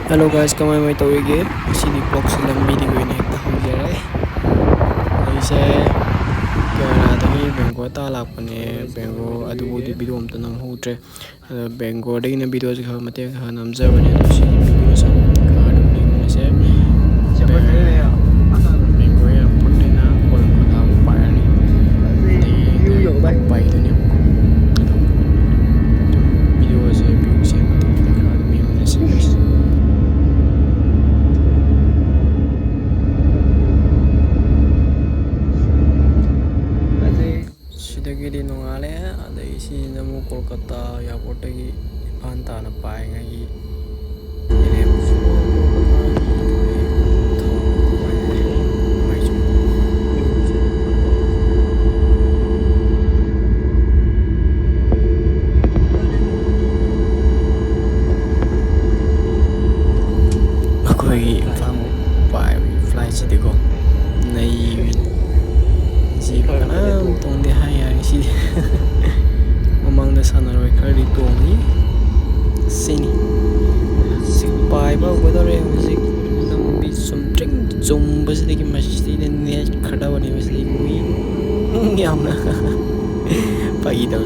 Hello guys, kamay tawige. Sini vlog sa lambi di ko inekta hujare. Aise Kerala Bengo ta lakpane Bengo adubu di video amta nam hutre. Bengo dai na video ka mate ka namja bane si video sa ka dum ni se. Bengo ya putina Kolkata paani. Di pai do ni video se view se mate ka mi ne se. Sidagidi nungale ada isi namu Kolkata airport gi Ipanta na paenga gi ini aku lagi famu pai flight sidiko nai si kanam tong de haya si mamang da sana roi khari tongi sini si pai ba godare music nam bi sum tring zum bas de ki masti de ne khada bani bas de mi yamna pai da